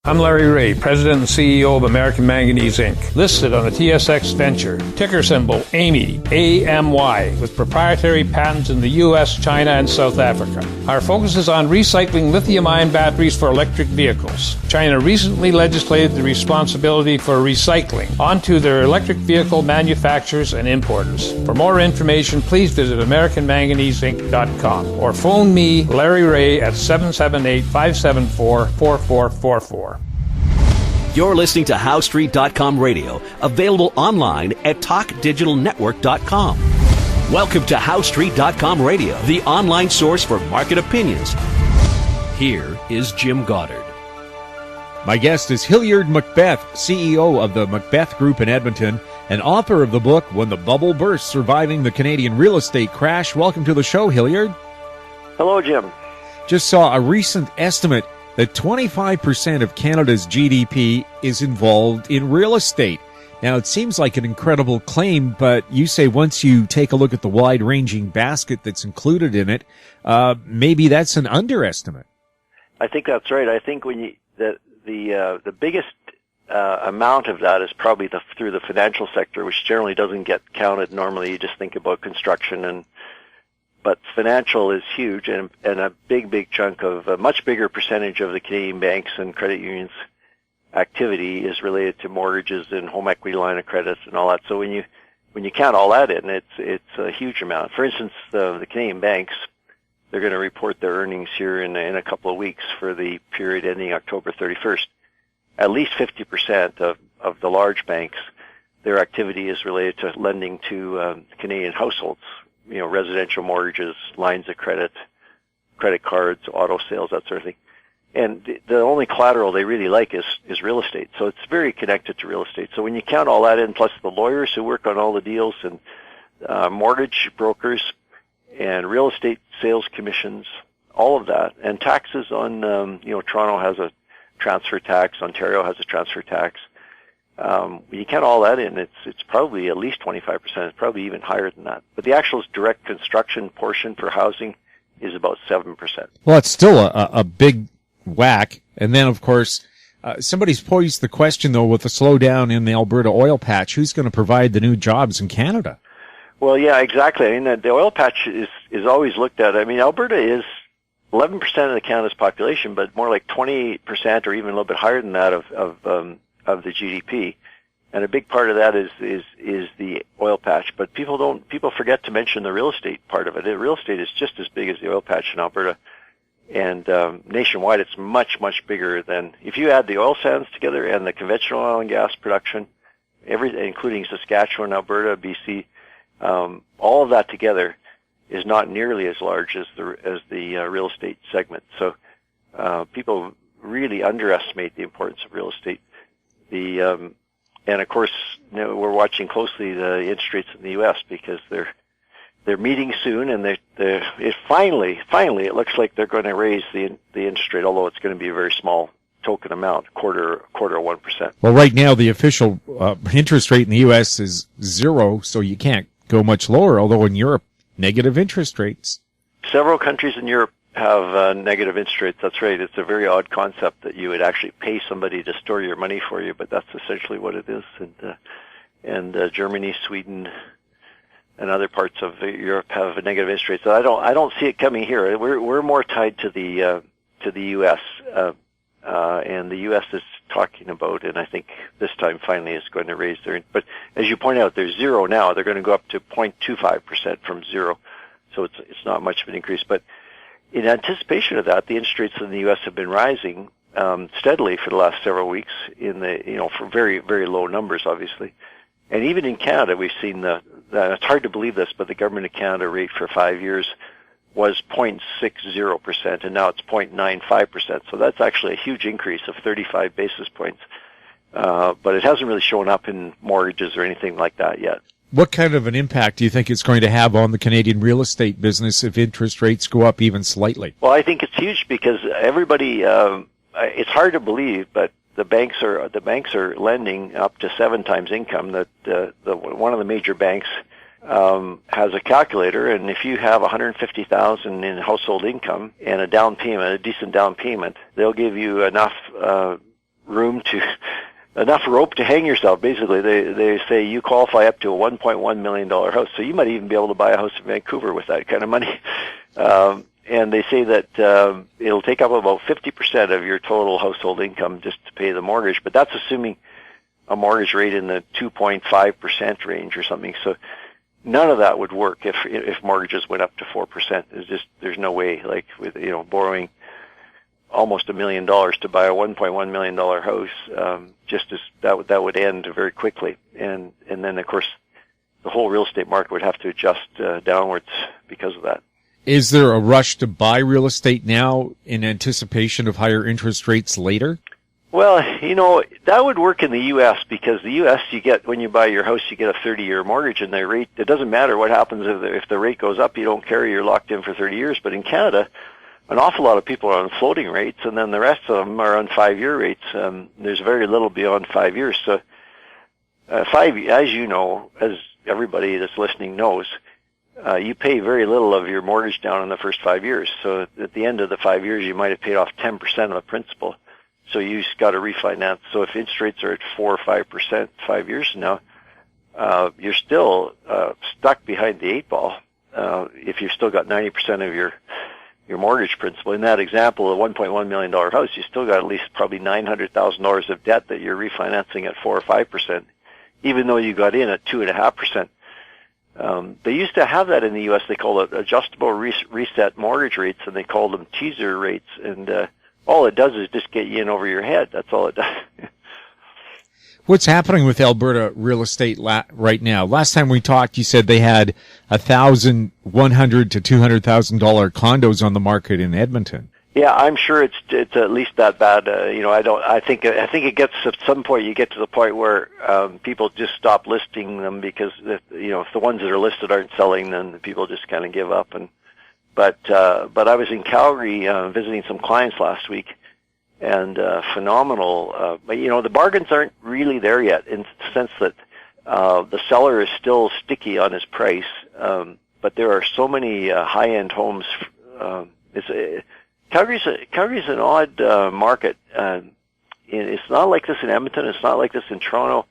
I'm Larry Ray, President and CEO of American Manganese Inc., listed on the TSX Venture, ticker symbol AMY, A-M-Y, with proprietary patents in the U.S., China, and South Africa. Our focus is on recycling lithium-ion batteries for electric vehicles. China recently legislated the responsibility for recycling onto their electric vehicle manufacturers and importers. For more information, please visit AmericanManganeseInc.com or phone me, Larry Ray, at 778-574-4444. You're listening to HowStreet.com radio, available online at TalkDigitalNetwork.com. Welcome to HowStreet.com radio, the online source for market opinions. Here is Jim Goddard. My guest is Hilliard MacBeth, CEO of the MacBeth Group in Edmonton, and author of the book, When the Bubble Burst, Surviving the Canadian Real Estate Crash. Welcome to the show, Hilliard. Hello, Jim. Just saw a recent estimate that 25% of Canada's GDP is involved in real estate. Now, it seems like an incredible claim, but you say once you take a look at the wide-ranging basket that's included in it, maybe that's an underestimate. I think that's right. I think when the biggest amount of that is probably through the financial sector, which generally doesn't get counted. Normally, you just think about construction but financial is huge, and a big chunk of a much bigger percentage of the Canadian banks and credit unions activity is related to mortgages and home equity line of credits and all that. So when you count all that in, it's a huge amount. For instance, the Canadian banks, they're going to report their earnings here in a couple of weeks for the period ending October 31st. At least 50% of the large banks, their activity is related to lending to Canadian households. Residential mortgages, lines of credit, credit cards, auto sales, that sort of thing. And the only collateral they really like is real estate. So it's very connected to real estate. So when you count all that in, plus the lawyers who work on all the deals and mortgage brokers and real estate sales commissions, all of that, and taxes on, Toronto has a transfer tax, Ontario has a transfer tax. When you count all that in, it's probably at least 25%. It's probably even higher than that. But the actual direct construction portion for housing is about 7%. Well, it's still a big whack. And then, of course, somebody's posed the question, though, with the slowdown in the Alberta oil patch, who's going to provide the new jobs in Canada? Well, yeah, exactly. I mean, the oil patch is always looked at. I mean, Alberta is 11% of Canada's population, but more like 20% or even a little bit higher than that of the GDP, and a big part of that is the oil patch. But people forget to mention the real estate part of it. Real estate is just as big as the oil patch in Alberta, and nationwide it's much bigger than, if you add the oil sands together and the conventional oil and gas production, including Saskatchewan, Alberta, BC, all of that together is not nearly as large as the real estate segment. So people really underestimate the importance of real estate. And of course, we're watching closely the interest rates in the U.S. because they're meeting soon, and it finally it looks like they're going to raise the interest rate, although it's going to be a very small token amount, quarter of 1%. Well, right now the official interest rate in the U.S. is 0, so you can't go much lower. Although in Europe, negative interest rates. Several countries in Europe have negative interest rates. That's right. It's a very odd concept that you would actually pay somebody to store your money for you, but that's essentially what it is. And Germany, Sweden, and other parts of Europe have a negative interest rate. So I don't see it coming here. We're more tied to the U.S. And the U.S. is talking about, and I think this time finally is going to raise their. But as you point out, they're 0 now. They're going to go up to 0.25% from 0. So it's not much of an increase, but in anticipation of that, the interest rates in the U.S. have been rising steadily for the last several weeks for very, very low numbers, obviously. And even in Canada, we've seen it's hard to believe this, but the Government of Canada rate for 5 years was 0.60%, and now it's 0.95%. So that's actually a huge increase of 35 basis points. But it hasn't really shown up in mortgages or anything like that yet. What kind of an impact do you think it's going to have on the Canadian real estate business if interest rates go up even slightly? Well, I think it's huge because everybody, it's hard to believe, but the banks are lending up to 7 times income. That one of the major banks has a calculator, and if you have $150,000 in household income and a decent down payment, they'll give you enough enough rope to hang yourself. Basically, they say you qualify up to a $1.1 million house, so you might even be able to buy a house in Vancouver with that kind of money. And they say that it'll take up about 50% of your total household income just to pay the mortgage, but that's assuming a mortgage rate in the 2.5% range or something. So none of that would work if mortgages went up to 4%. There's no way. Like with borrowing almost $1 million to buy a $1.1 million house, that would end very quickly. And then of course the whole real estate market would have to adjust downwards because of that. Is there a rush to buy real estate now in anticipation of higher interest rates later? Well, that would work in the U.S. because the U.S. when you buy your house, you get a 30-year mortgage, and the rate, it doesn't matter what happens if the rate goes up, you don't care, you're locked in for 30 years. But in Canada, an awful lot of people are on floating rates, and then the rest of them are on 5-year rates. There's very little beyond 5 years. So, as you know, as everybody that's listening knows, you pay very little of your mortgage down in the first 5 years. So at the end of the 5 years, you might have paid off 10% of the principal. So you just got to refinance. So if interest rates are at 4 or 5% 5 years from now, you're still stuck behind the 8 ball if you've still got 90% of your mortgage principal. In that example, a $1.1 million house, you still got at least probably $900,000 of debt that you're refinancing at 4 or 5%, even though you got in at 2.5%. They used to have that in the U.S. They call it adjustable reset mortgage rates, and they call them teaser rates. And all it does is just get you in over your head. That's all it does. What's happening with Alberta real estate right now? Last time we talked, you said they had $100,000 to $200,000 condos on the market in Edmonton. Yeah, I'm sure it's at least that bad. I think it gets at some point. You get to the point where people just stop listing them because if the ones that are listed aren't selling, then people just kind of give up. But I was in Calgary visiting some clients last week, and phenomenal. But the bargains aren't really there yet in the sense that the seller is still sticky on his price. But there are so many high-end homes. Calgary's an odd market. It's not like this in Edmonton. It's not like this in Toronto.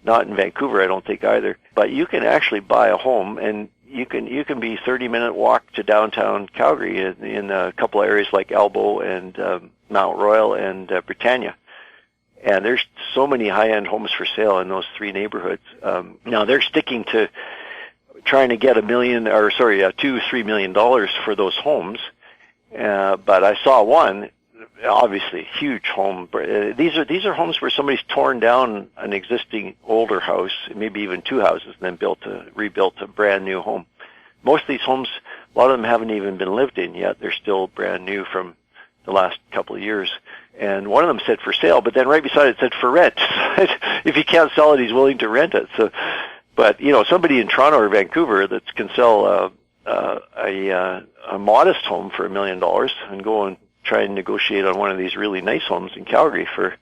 Not in Vancouver, I don't think either. But you can actually buy a home, and you can be 30-minute walk to downtown Calgary in a couple of areas like Elbow and Mount Royal and Britannia. And there's so many high-end homes for sale in those three neighborhoods. Now they're sticking to trying to get $2 to $3 million for those homes. But I saw one, obviously huge home. These are homes where somebody's torn down an existing older house, maybe even two houses, and then rebuilt a brand new home. Most of these homes, a lot of them haven't even been lived in yet. They're still brand new from the last couple of years. And one of them said for sale, but then right beside it said for rent. If he can't sell it, he's willing to rent it. So, but somebody in Toronto or Vancouver that can sell a modest home for $1 million and go and try and negotiate on one of these really nice homes in Calgary for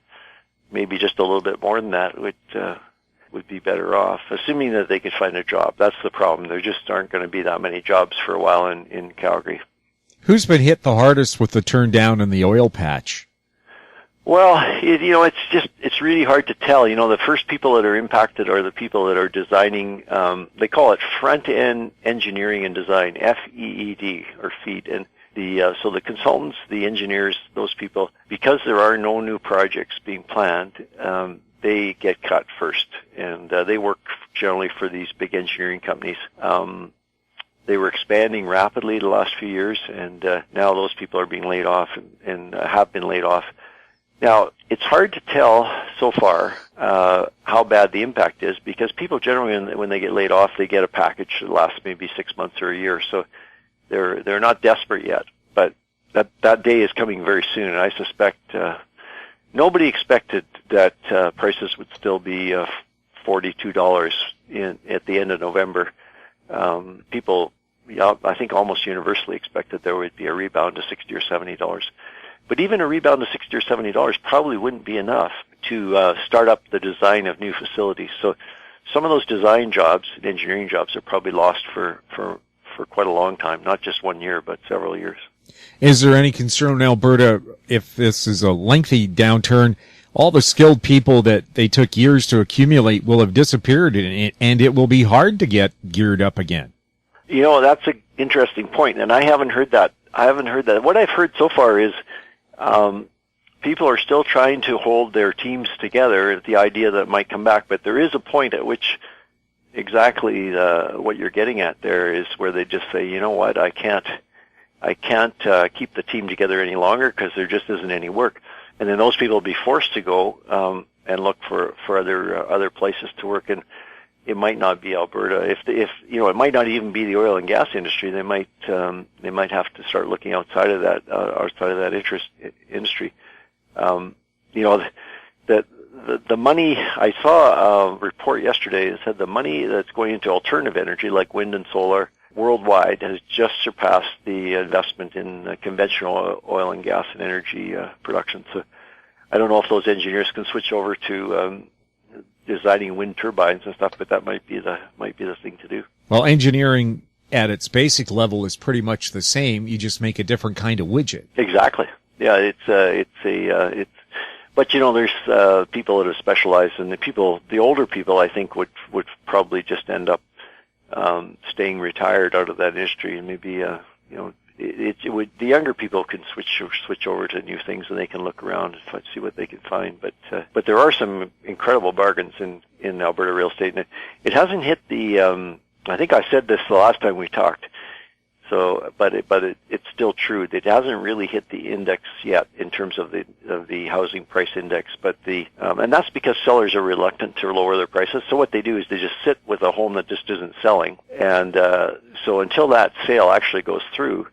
maybe just a little bit more than that would be better off, assuming that they could find a job. That's the problem. There just aren't going to be that many jobs for a while in Calgary. Who's been hit the hardest with the turn down in the oil patch? Well, it's really hard to tell. The first people that are impacted are the people that are designing. They call it front-end engineering and design, FEED or FEED, and so the consultants, the engineers, those people, because there are no new projects being planned, they get cut first, and they work generally for these big engineering companies. They were expanding rapidly the last few years, and now those people are being laid off and have been laid off. Now, it's hard to tell so far how bad the impact is because people generally, when they get laid off, they get a package that lasts maybe 6 months or a year. So they're not desperate yet, but that day is coming very soon. And I suspect nobody expected that prices would still be $42 at the end of November. People, I think, almost universally expected there would be a rebound to $60 or $70. But even a rebound to $60 or $70 probably wouldn't be enough to start up the design of new facilities. So some of those design jobs, engineering jobs, are probably lost for quite a long time, not just 1 year, but several years. Is there any concern in Alberta if this is a lengthy downturn? all the skilled people that they took years to accumulate will have disappeared, and it will be hard to get geared up again. That's an interesting point, and I haven't heard that. What I've heard so far is people are still trying to hold their teams together, the idea that it might come back, but there is a point at which exactly what you're getting at there is where they just say, you know what, I can't keep the team together any longer because there just isn't any work. And then those people will be forced to go and look for other places to work. And it might not be Alberta. If it might not even be the oil and gas industry. They might have to start looking outside of that industry. The money, I saw a report yesterday that said the money that's going into alternative energy like wind and solar worldwide has just surpassed the investment in conventional oil and gas and energy production. So I don't know if those engineers can switch over to designing wind turbines and stuff, but that might be the thing to do. Well, engineering at its basic level is pretty much the same. You just make a different kind of widget. Exactly. Yeah, but there's people that are specialized, and the older people, I think, would probably just end up staying retired out of that industry, and maybe the younger people can switch over to new things, and they can look around and see what they can find. But there are some incredible bargains in Alberta real estate, and it hasn't hit the. I think I said this the last time we talked. So, but it's still true. It hasn't really hit the index yet in terms of the housing price index. But and that's because sellers are reluctant to lower their prices. So what they do is they just sit with a home that just isn't selling. And so until that sale actually goes through,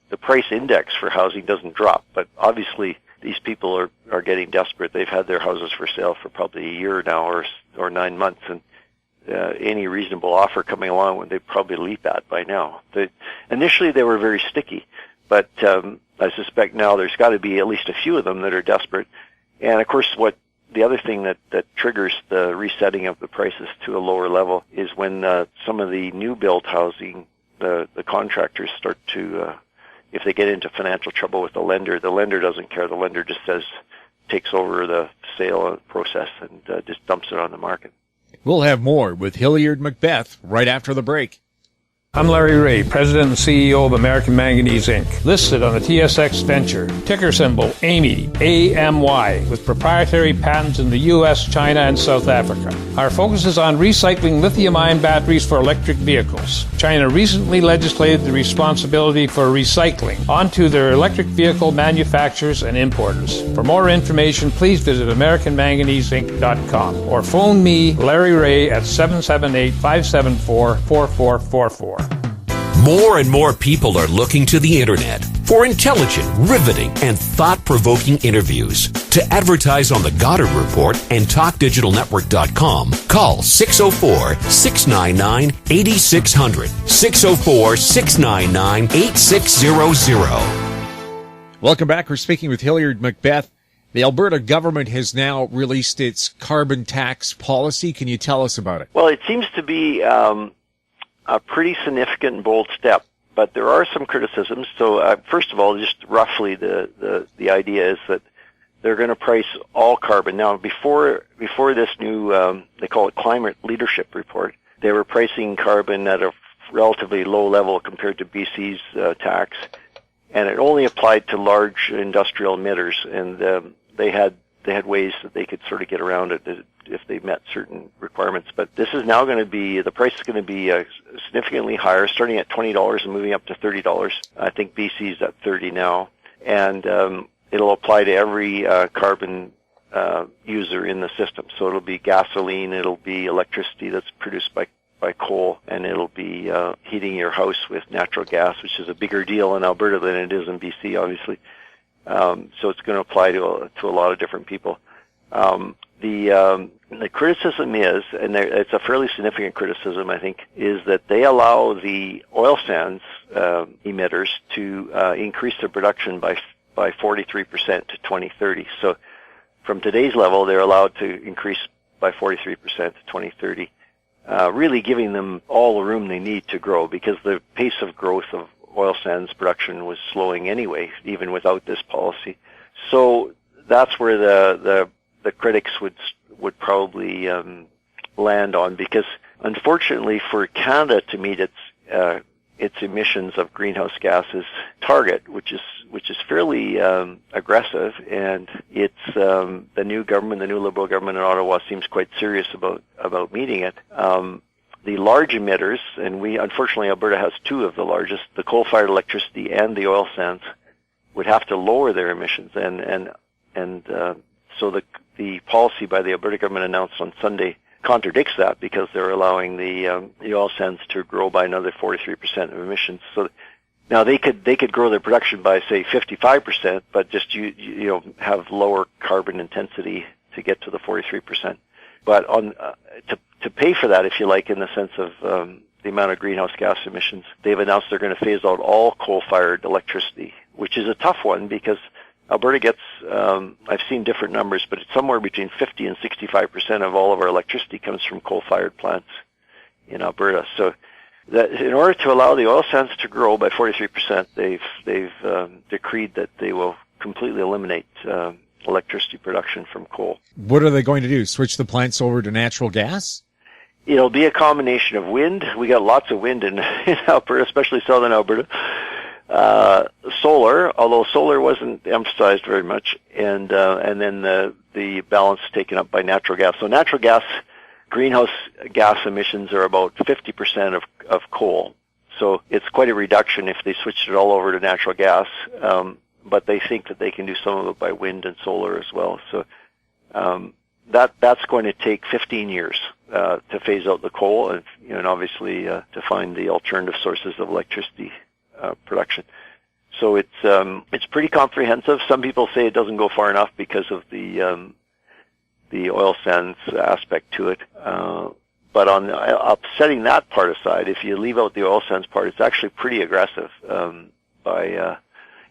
the price index for housing doesn't drop. But obviously, these people are getting desperate. They've had their houses for sale for probably a year now or 9 months, and any reasonable offer coming along, they probably leap at by now. Initially, they were very sticky, but I suspect now there's got to be at least a few of them that are desperate. And of course, the other thing that triggers the resetting of the prices to a lower level is when some of the new build housing, the contractors start to, if they get into financial trouble with the lender doesn't care. The lender just takes over the sale process and just dumps it on the market. We'll have more with Hilliard MacBeth right after the break. I'm Larry Ray, President and CEO of American Manganese Inc., listed on the TSX Venture, ticker symbol AMY, A-M-Y, with proprietary patents in the U.S., China, and South Africa. Our focus is on recycling lithium-ion batteries for electric vehicles. China recently legislated the responsibility for recycling onto their electric vehicle manufacturers and importers. For more information, please visit AmericanManganeseInc.com or phone me, Larry Ray, at 778-574-4444. More and more people are looking to the internet for intelligent, riveting, and thought-provoking interviews. To advertise on the Goddard Report and TalkDigitalNetwork.com, call 604-699-8600, 604-699-8600. Welcome back. We're speaking with Hilliard MacBeth. The Alberta government has now released its carbon tax policy. Can you tell us about it? Well, it seems to be a pretty significant and bold step, but there are some criticisms. So first of all, just roughly the idea is that they're going to price all carbon. Now, before this new, they call it climate leadership report, they were pricing carbon at a relatively low level compared to BC's tax, and it only applied to large industrial emitters, and they had ways that they could sort of get around it if they met certain requirements. But this is now going to be, the price is going to be significantly higher, starting at $20 and moving up to $30. I think BC's at $30 now. And it'll apply to every carbon user in the system. So it'll be gasoline, it'll be electricity that's produced by coal, and it'll be heating your house with natural gas, which is a bigger deal in Alberta than it is in BC, obviously. So it's going to apply to a lot of different people. The criticism is, and it's a fairly significant criticism, I think, is that they allow the oil sands emitters to increase their production by 43% to 2030. So from today's level, they're allowed to increase by 43% to 2030, really giving them all the room they need to grow, because the pace of growth of oil sands production was slowing anyway, even without this policy. So that's where the the critics would probably land on, because unfortunately for Canada to meet its emissions of greenhouse gases target, which is fairly aggressive, and it's the new Liberal government in Ottawa seems quite serious about meeting it. The large emitters, and unfortunately Alberta has two of the largest, the coal-fired electricity and the oil sands, would have to lower their emissions, and so the policy by the Alberta government announced on Sunday contradicts that, because they're allowing the oil sands to grow by another 43% of emissions. So now they could grow their production by, say, 55%, but just have lower carbon intensity to get to the 43%. But to pay for that, if you like, in the sense of the amount of greenhouse gas emissions, they've announced they're going to phase out all coal-fired electricity, which is a tough one, because Alberta gets, I've seen different numbers, but it's somewhere between 50 and 65% of all of our electricity comes from coal-fired plants in Alberta. So that in order to allow the oil sands to grow by 43%, they've decreed that they will completely eliminate electricity production from coal. What are they going to do? Switch the plants over to natural gas? It'll be a combination of wind. We got lots of wind in Alberta, especially southern Alberta. Solar, although solar wasn't emphasized very much, and then the balance taken up by natural gas. So natural gas, greenhouse gas emissions are about 50% of coal. So it's quite a reduction if they switched it all over to natural gas. But they think that they can do some of it by wind and solar as well. So that's going to take 15 years to phase out the coal, and obviously to find the alternative sources of electricity production. So it's pretty comprehensive. Some people say it doesn't go far enough because of the oil sands aspect to it. But on setting that part aside, if you leave out the oil sands part, it's actually pretty aggressive.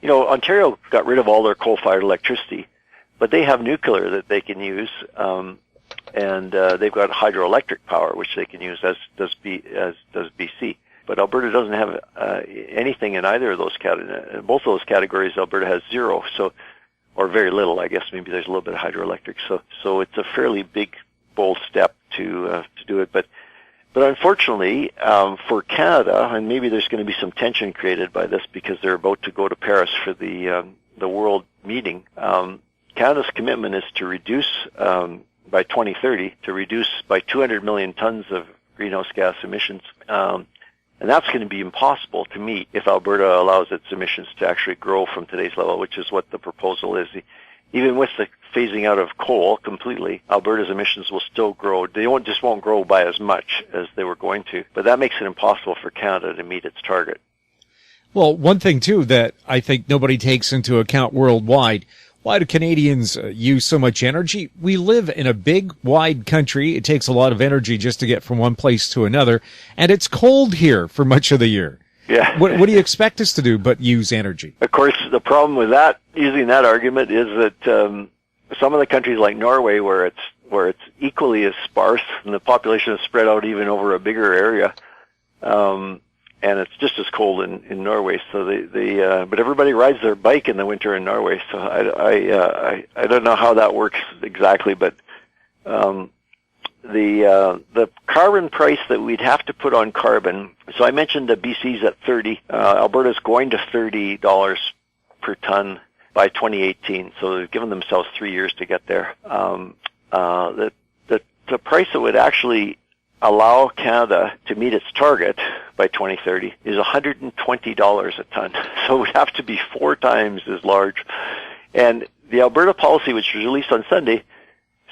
Ontario got rid of all their coal-fired electricity, but they have nuclear that they can use, and they've got hydroelectric power which they can use, as does BC. But Alberta doesn't have anything in either of those categories. In both of those categories, Alberta has zero, or very little. I guess maybe there's a little bit of hydroelectric. So it's a fairly big, bold step to do it. But unfortunately, for Canada, and maybe there's going to be some tension created by this because they're about to go to Paris for the World meeting. Canada's commitment is to reduce by 2030 by 200 million tons of greenhouse gas emissions. And that's going to be impossible to meet if Alberta allows its emissions to actually grow from today's level, which is what the proposal is. Even with the phasing out of coal completely, Alberta's emissions will still grow. They won't grow by as much as they were going to, but that makes it impossible for Canada to meet its target. Well, one thing, too, that I think nobody takes into account worldwide, why do Canadians use so much energy? We live in a big, wide country. It takes a lot of energy just to get from one place to another, and it's cold here for much of the year. Yeah. What do you expect us to do but use energy? Of course, the problem with that, using that argument, is that some of the countries like Norway, where it's equally as sparse and the population is spread out even over a bigger area, and it's just as cold in Norway. So but everybody rides their bike in the winter in Norway. So I don't know how that works exactly, but the carbon price that we'd have to put on carbon. So I mentioned that BC's at 30. Alberta's going to $30 per ton by 2018. So they've given themselves 3 years to get there. The price that would actually allow Canada to meet its target by 2030 is $120 a ton. So it would have to be 4 times as large. And the Alberta policy, which was released on Sunday,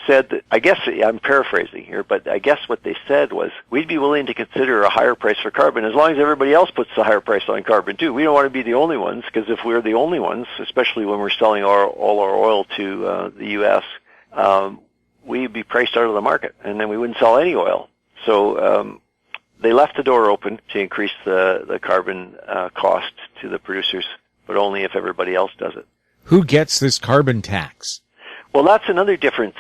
said that, I guess, I'm paraphrasing here, but I guess what they said was, we'd be willing to consider a higher price for carbon as long as everybody else puts the higher price on carbon too. We don't want to be the only ones, because if we're the only ones, especially when we're selling all our oil to the U.S., we'd be priced out of the market, and then we wouldn't sell any oil. So they left the door open to increase the carbon cost to the producers, but only if everybody else does it. Who gets this carbon tax? Well, that's another difference.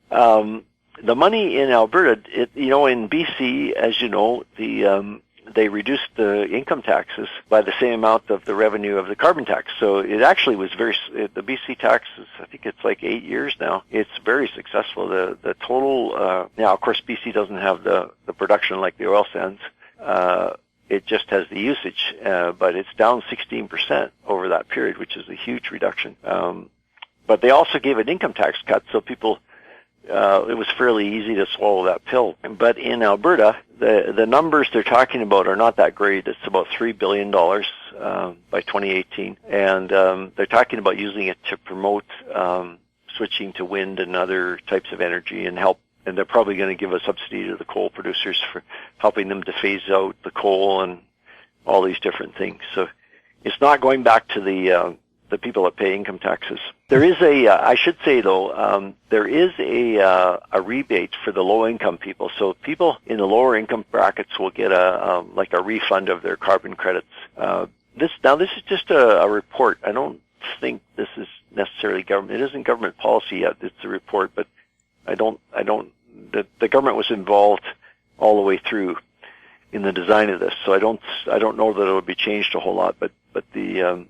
The money in Alberta, in BC, as you know, the they reduced the income taxes by the same amount of the revenue of the carbon tax. So it actually was the BC tax is, I think it's like 8 years now. It's very successful. The total, now of course BC doesn't have the production like the oil sands. It just has the usage, but it's down 16% over that period, which is a huge reduction. But they also gave an income tax cut, so people, it was fairly easy to swallow that pill. But in Alberta, the numbers they're talking about are not that great. It's about $3 billion by 2018, and they're talking about using it to promote switching to wind and other types of energy and help. And they're probably going to give a subsidy to the coal producers for helping them to phase out the coal and all these different things. So it's not going back to the people that pay income taxes. There is I should say though, there is a rebate for the low income people. So people in the lower income brackets will get a refund of their carbon credits. This is just a report. I don't think this is necessarily government. It isn't government policy yet. It's a report, but the government was involved all the way through in the design of this, so I don't know that it would be changed a whole lot. But the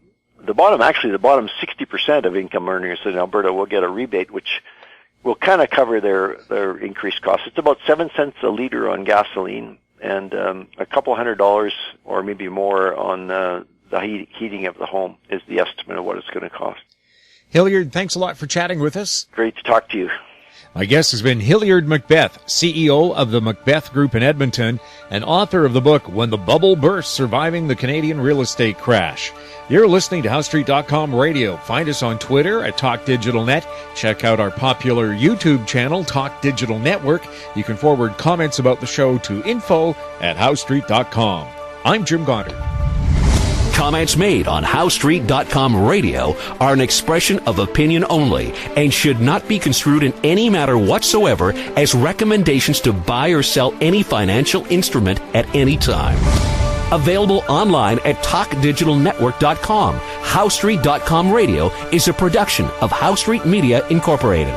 bottom 60% of income earners in Alberta will get a rebate, which will kind of cover their increased costs. It's about 7 cents a liter on gasoline, and a couple $100 or maybe more on the heating of the home is the estimate of what it's going to cost. Hilliard, thanks a lot for chatting with us. Great to talk to you. My guest has been Hilliard MacBeth, CEO of the MacBeth Group in Edmonton and author of the book, When the Bubble Burst, Surviving the Canadian Real Estate Crash. You're listening to HowStreet.com radio. Find us on Twitter at TalkDigitalNet. Check out our popular YouTube channel, Talk Digital Network. You can forward comments about the show to info@HowStreet.com. I'm Jim Goddard. Comments made on HowStreet.com radio are an expression of opinion only and should not be construed in any matter whatsoever as recommendations to buy or sell any financial instrument at any time. Available online at TalkDigitalNetwork.com. HowStreet.com radio is a production of HowStreet Media Incorporated.